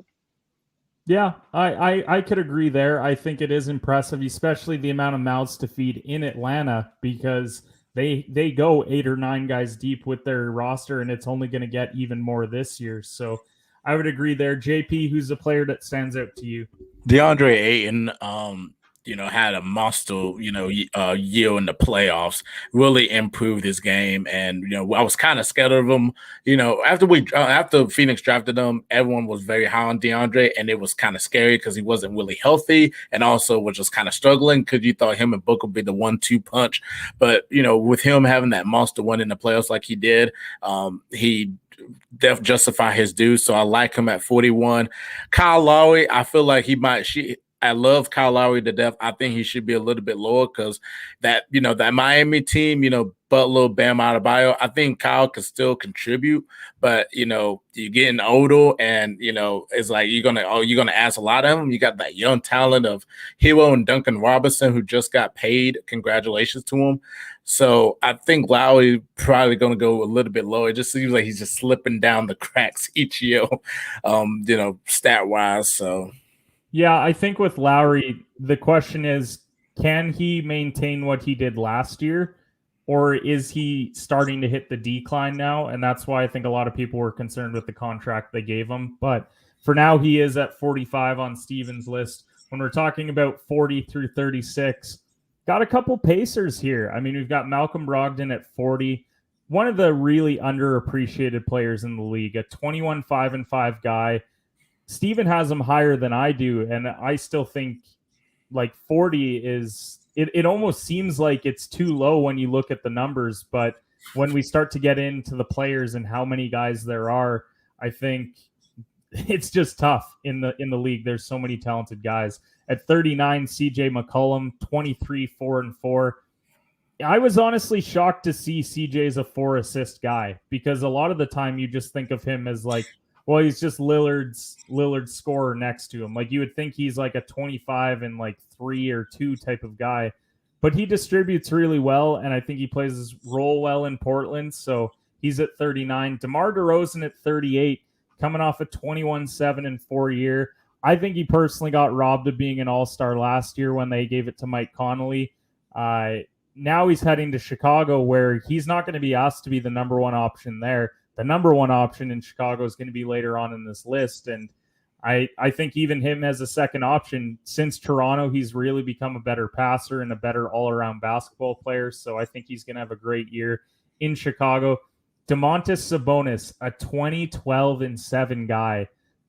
Yeah, I could agree there. I think it is impressive, especially the amount of mouths to feed in Atlanta, because they go 8 or 9 guys deep with their roster, and it's only going to get even more this year. So I would agree there. JP, who's the player that stands out to you? DeAndre Ayton, had a monster, year in the playoffs, really improved his game. And, I was kind of scared of him. After Phoenix drafted him, everyone was very high on DeAndre, and it was kind of scary because he wasn't really healthy and also was just kind of struggling because you thought him and Book would be the 1-2 punch. But, with him having that monster one in the playoffs like he did, he justify his due. So I like him at 41. Kyle Lowry, I feel like he might I love Kyle Lowry to death. I think he should be a little bit lower because that Miami team, Butler, Bam Adebayo, I think Kyle can still contribute, but you're getting older, and it's like you're gonna ask a lot of them. You got that young talent of Hero and Duncan Robinson who just got paid. Congratulations to him. So I think Lowry probably going to go a little bit lower. It just seems like he's just slipping down the cracks each year, stat wise. So. Yeah, I think with Lowry, the question is, can he maintain what he did last year, or is he starting to hit the decline now? And that's why I think a lot of people were concerned with the contract they gave him. But for now, he is at 45 on Steven's list. When we're talking about 40 through 36, got a couple pacers here. I mean, we've got Malcolm Brogdon at 40, one of the really underappreciated players in the league, a 21-5-5 guy. Steven has him higher than I do, and I still think like 40 is it almost seems like it's too low when you look at the numbers, but when we start to get into the players and how many guys there are, I think it's just tough in the league. There's so many talented guys. At 39, CJ McCollum, 23, 4-4. I was honestly shocked to see CJ's a 4-assist guy, because a lot of the time you just think of him as like, well, he's just Lillard's scorer next to him. Like, you would think he's like a 25 and like 3 or 2 type of guy, but he distributes really well, and I think he plays his role well in Portland. So he's at 39. DeMar DeRozan at 38, coming off a 21-7-4 year. I think he personally got robbed of being an all-star last year when they gave it to Mike Conley. Now he's heading to Chicago, where he's not going to be asked to be the number one option there. The number one option in Chicago is going to be later on in this list. And I think even him as a second option, since Toronto, he's really become a better passer and a better all-around basketball player. So I think he's going to have a great year in Chicago. Domantas Sabonis, a 20-12-7 guy,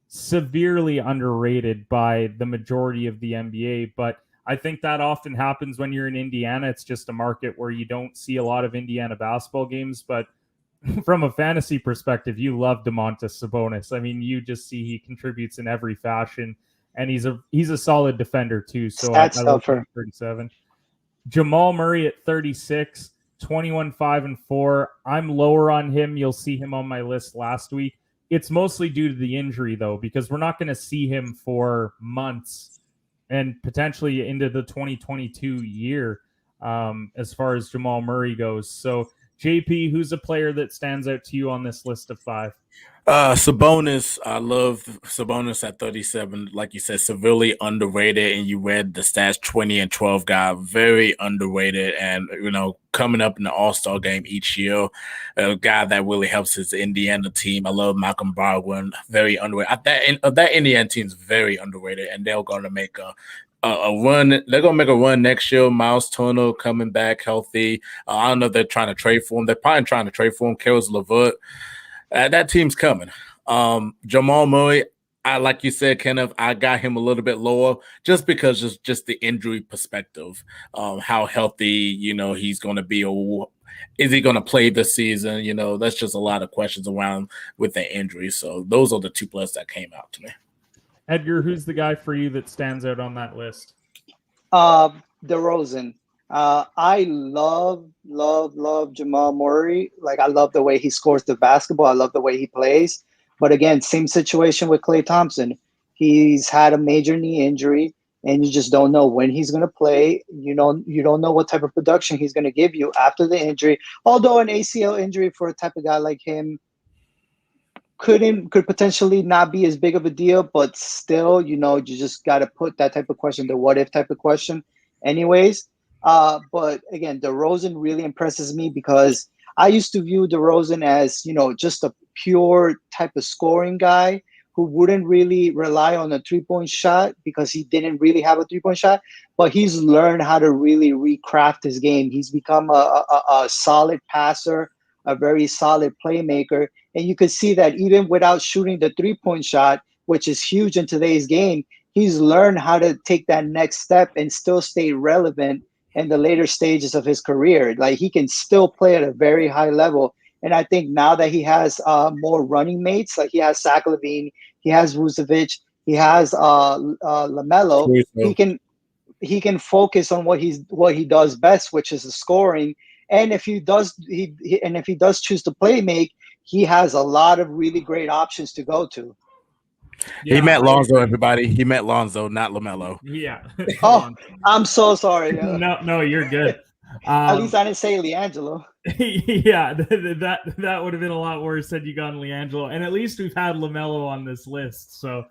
severely underrated by the majority of the NBA. But I think that often happens when you're in Indiana. It's just a market where you don't see a lot of Indiana basketball games, but from a fantasy perspective, you love Domantas Sabonis. I mean, you just see he contributes in every fashion, and he's a solid defender too. So I love 37. Jamal Murray at 36, 21-5-4. I'm lower on him. You'll see him on my list last week. It's mostly due to the injury, though, because we're not going to see him for months and potentially into the 2022 year as far as Jamal Murray goes. So JP, who's a player that stands out to you on this list of 5? Sabonis. I love Sabonis at 37. Like you said, severely underrated, and you read the stats, 20 and 12 guy, very underrated, and coming up in the All-Star game each year, a guy that really helps his Indiana team. I love Malcolm Brogdon, very underrated. That Indiana team is very underrated, and they're going to make a run. They're gonna make a run next year. Miles Turner coming back healthy. I don't know if they're trying to trade for him. They're probably trying to trade for him. Karis LeVert. That team's coming. Jamal Murray, like you said, Kenneth, I got him a little bit lower just because just the injury perspective. How healthy, he's going to be, or is he going to play this season? That's just a lot of questions around with the injury. So those are the 2 players that came out to me. Edgar, who's the guy for you that stands out on that list? DeRozan. I love Jamal Murray. Like, I love the way he scores the basketball. I love the way he plays. But again, same situation with Klay Thompson. He's had a major knee injury, and you just don't know when he's going to play. You don't know what type of production he's going to give you after the injury. Although an ACL injury for a type of guy like him could potentially not be as big of a deal, but still, you just got to put that type of question, the what if type of question anyways. But again, DeRozan really impresses me because I used to view DeRozan as, just a pure type of scoring guy who wouldn't really rely on a 3-point shot because he didn't really have a 3-point shot, but he's learned how to really recraft his game. He's become a solid passer, a very solid playmaker. And you could see that even without shooting the 3-point shot, which is huge in today's game, he's learned how to take that next step and still stay relevant in the later stages of his career. Like, he can still play at a very high level. And I think now that he has more running mates, like he has Zach LaVine, he has Vucevic, he has Lamelo. He can focus on what he does best, which is the scoring. And if he does choose to play make, he has a lot of really great options to go to. Yeah, he met Lonzo, everybody. He met Lonzo, not LaMelo. Yeah. Oh, I'm so sorry. No, you're good. At least I didn't say LiAngelo. Yeah, that would have been a lot worse had you gone LiAngelo. And at least we've had LaMelo on this list, so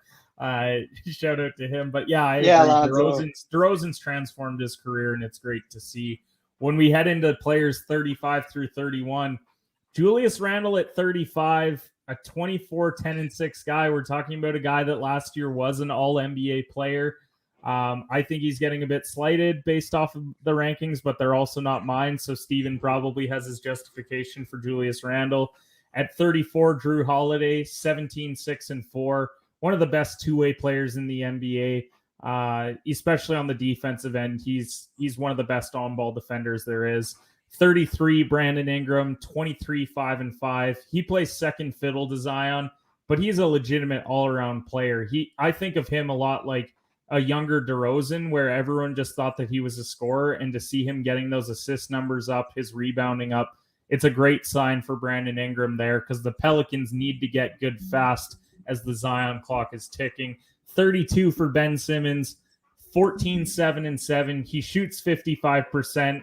shout out to him. But yeah, I agree. DeRozan's transformed his career, and it's great to see. When we head into players 35 through 31, Julius Randle at 35, a 24, 10, and 6 guy. We're talking about a guy that last year was an all-NBA player. I think he's getting a bit slighted based off of the rankings, but they're also not mine. So Steven probably has his justification for Julius Randle. At 34, Jrue Holiday, 17, 6, and 4. One of the best two-way players in the NBA, especially on the defensive end. He's one of the best on-ball defenders there is. 33, Brandon Ingram, 23, 5, and 5. He plays second fiddle to Zion, but he's a legitimate all-around player. I think of him a lot like a younger DeRozan, where everyone just thought that he was a scorer, and to see him getting those assist numbers up, his rebounding up, it's a great sign for Brandon Ingram there, because the Pelicans need to get good fast as the Zion clock is ticking. 32 for Ben Simmons, 14, 7, and 7. He shoots 55%.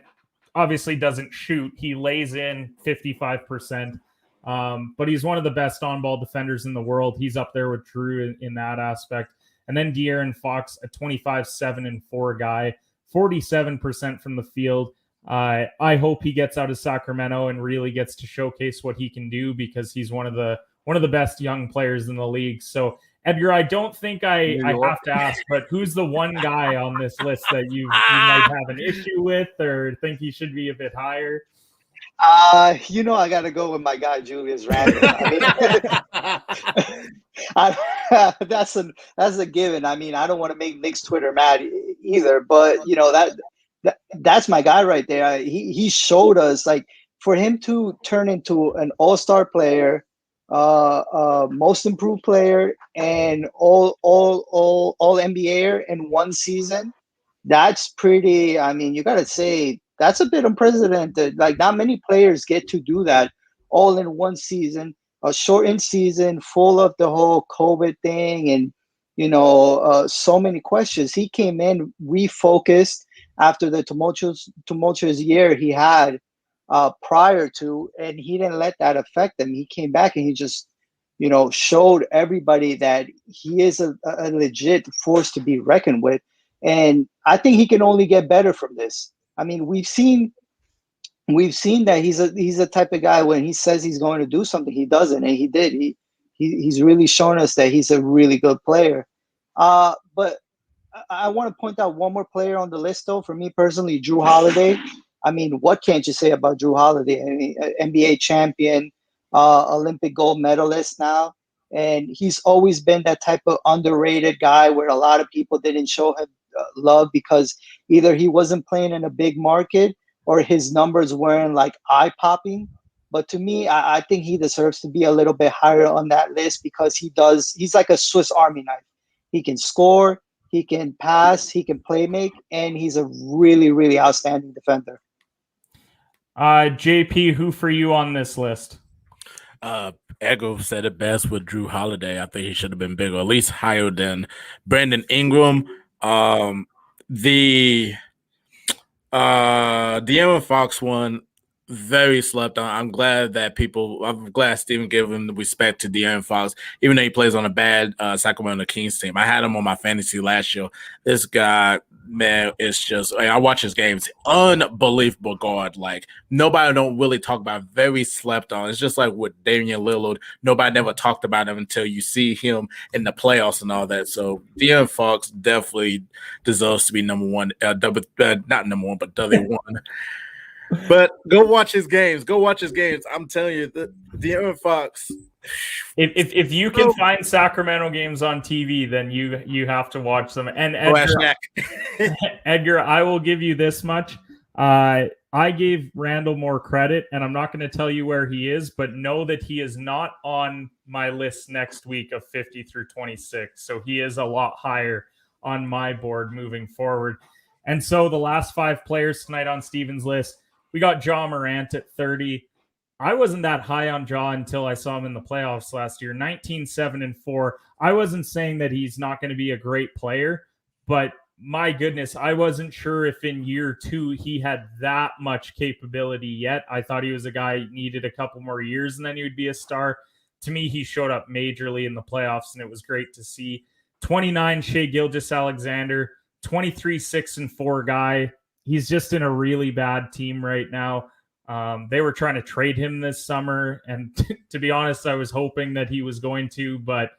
Obviously doesn't shoot. He lays in 55%. But he's one of the best on-ball defenders in the world. He's up there with Jrue in that aspect. And then De'Aaron Fox, a 25, 7, and 4 guy, 47% from the field. I hope he gets out of Sacramento and really gets to showcase what he can do, because he's one of the best young players in the league. So, Edgar, I don't think I have to ask, but who's the one guy on this list that you might have an issue with or think he should be a bit higher? I got to go with my guy Julius Randle. That's a given. I mean, I don't want to make Knicks Twitter mad either, but that's my guy right there. He showed us, like, for him to turn into an all-star player, most improved player, and all NBA in one season. That's pretty. I mean, you got to say that's a bit unprecedented. Like, not many players get to do that all in one season, a shortened season full of the whole COVID thing, and so many questions. He came in refocused after the tumultuous year he had prior to, and he didn't let that affect him. He came back and he just, showed everybody that he is a legit force to be reckoned with. And I think he can only get better from this. I mean, we've seen that he's a type of guy, when he says he's going to do something, he does it, and he did. He's really shown us that he's a really good player. But I want to point out one more player on the list, though. For me personally, Jrue Holiday. I mean, what can't you say about Jrue Holiday? I mean, NBA champion, Olympic gold medalist now. And he's always been that type of underrated guy where a lot of people didn't show him love because either he wasn't playing in a big market or his numbers weren't like eye-popping. But to me, I think he deserves to be a little bit higher on that list, because he's like a Swiss Army knife. He can score, he can pass, he can play make, and he's a really, really outstanding defender. JP, who for you on this list? Edgar said it best with Jrue Holiday. I think he should have been bigger, at least higher than Brandon Ingram. The De'Aaron Fox one, very slept on. I'm glad Steven gave him the respect to De'Aaron Fox, even though he plays on a bad Sacramento Kings team. I had him on my fantasy last year. This guy, man, it's just, I watch his games. Unbelievable guard. Like, nobody don't really talk about, very slept on. It's just like with Damian Lillard. Nobody never talked about him until you see him in the playoffs and all that. So De'Aaron Fox definitely deserves to be number one. Not number one, but W1. But go watch his games. I'm telling you, De'Aaron Fox. If you can find Sacramento games on TV, then you have to watch them. And Edgar, I will give you this much. I gave Randle more credit, and I'm not going to tell you where he is, but know that he is not on my list next week of 50 through 26. So he is a lot higher on my board moving forward. And so the last 5 players tonight on Steven's list, we got Ja Morant at 30. I wasn't that high on Ja until I saw him in the playoffs last year. 19, 7, and 4. I wasn't saying that he's not going to be a great player, but my goodness, I wasn't sure if in year 2 he had that much capability yet. I thought he was a guy who needed a couple more years and then he would be a star. To me, he showed up majorly in the playoffs, and it was great to see. 29, Shai Gilgeous-Alexander, 23, 6, and 4 guy. He's just in a really bad team right now. They were trying to trade him this summer, and to be honest, I was hoping that he was going to, but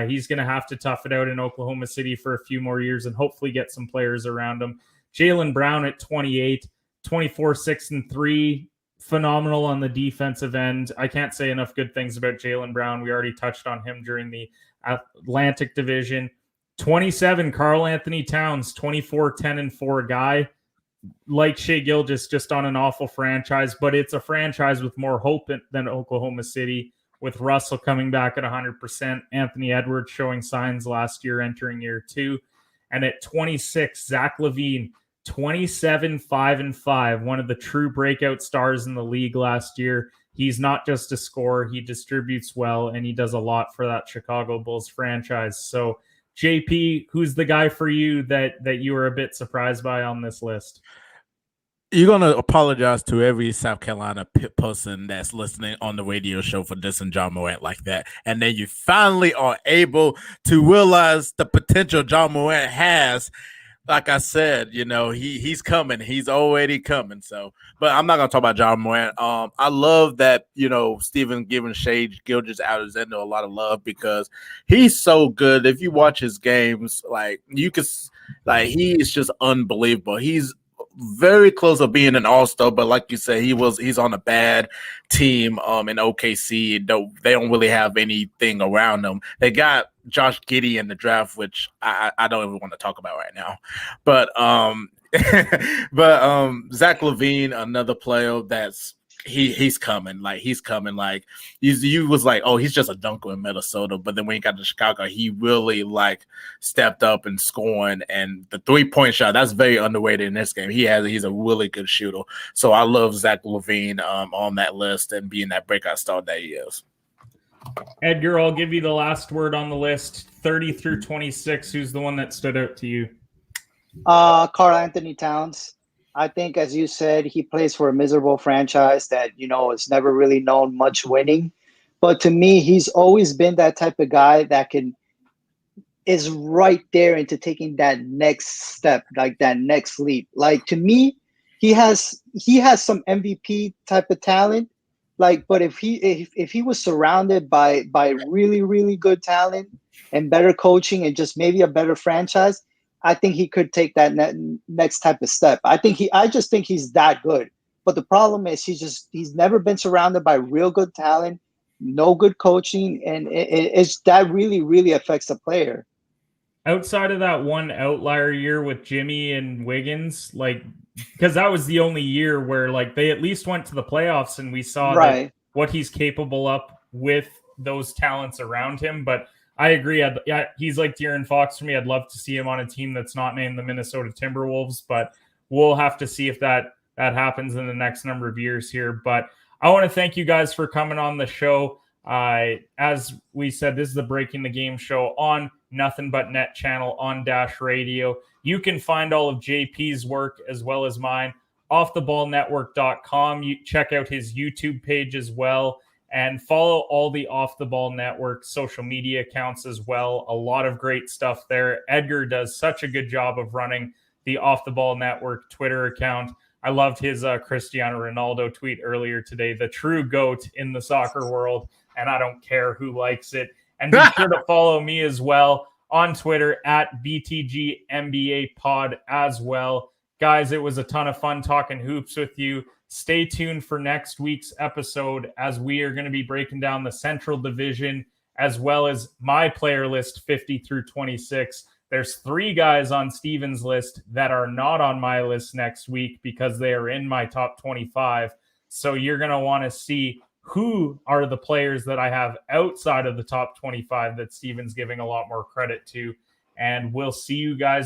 he's going to have to tough it out in Oklahoma City for a few more years and hopefully get some players around him. Jaylen Brown at 28, 24, 6, and 3. Phenomenal on the defensive end. I can't say enough good things about Jaylen Brown. We already touched on him during the Atlantic Division. 27, Karl Anthony Towns, 24, 10, and 4 guy. Like Shai Gilgeous, just on an awful franchise, but it's a franchise with more hope than Oklahoma City, with Russell coming back at 100%, Anthony Edwards showing signs last year entering year 2. And at 26, Zach LaVine, 27, 5, and 5, one of the true breakout stars in the league last year. He's not just a scorer, he distributes well, and he does a lot for that Chicago Bulls franchise. So, JP, who's the guy for you that you were a bit surprised by on this list? You're going to apologize to every South Carolina person that's listening on the radio show for dissing Ja Morant like that. And then you finally are able to realize the potential Ja Morant has. Like I said, he's coming. He's already coming. So, but I'm not going to talk about Ja Morant. I love that, Steven giving Shai Gilgeous-Alexander a lot of love because he's so good. If you watch his games, he is just unbelievable. He's very close to being an all-star, but like you said, he's on a bad team in OKC. They don't really have anything around them. They got Josh Giddey in the draft, which I don't even want to talk about right now. But Zach LaVine, another player that's he's coming. He's coming. You was like, oh, he's just a dunker in Minnesota. But then when he got to Chicago, he really stepped up and scoring. And the 3-point shot, that's very underrated in this game. He's a really good shooter. So I love Zach LaVine on that list and being that breakout star that he is. Edgar, I'll give you the last word on the list. 30 through 26. Who's the one that stood out to you? Karl Anthony Towns. I think, as you said, he plays for a miserable franchise that, has never really known much winning. But to me, he's always been that type of guy that is right there into taking that next step, that next leap. To me, he has some MVP type of talent. But if he was surrounded by really, really good talent and better coaching and just maybe a better franchise, I think he could take that next type of step. I just think he's that good. But the problem is he's never been surrounded by real good talent, no good coaching, and that really, really affects the player. Outside of that one outlier year with Jimmy and Wiggins, because that was the only year where they at least went to the playoffs and we saw that what he's capable of with those talents around him. But I agree. He's like De'Aaron Fox for me. I'd love to see him on a team that's not named the Minnesota Timberwolves, but we'll have to see if that happens in the next number of years here. But I want to thank you guys for coming on the show. As we said, this is the Breaking the Game show on Nothing But Net channel on Dash Radio. You can find all of JP's work as well as mine offtheballnetwork.com. You check out his YouTube page as well. And follow all the Off the Ball Network social media accounts as well. A lot of great stuff there. Edgar does such a good job of running the Off the Ball Network Twitter account. I loved his Cristiano Ronaldo tweet earlier today, the true GOAT in the soccer world, and I don't care who likes it. And be sure to follow me as well on Twitter at BTG NBA Pod as well. Guys, it was a ton of fun talking hoops with you. Stay tuned for next week's episode as we are going to be breaking down the Central Division as well as my player list 50 through 26. There's 3 guys on Steven's list that are not on my list next week because they are in my top 25. So you're going to want to see who are the players that I have outside of the top 25 that Steven's giving a lot more credit to. And we'll see you guys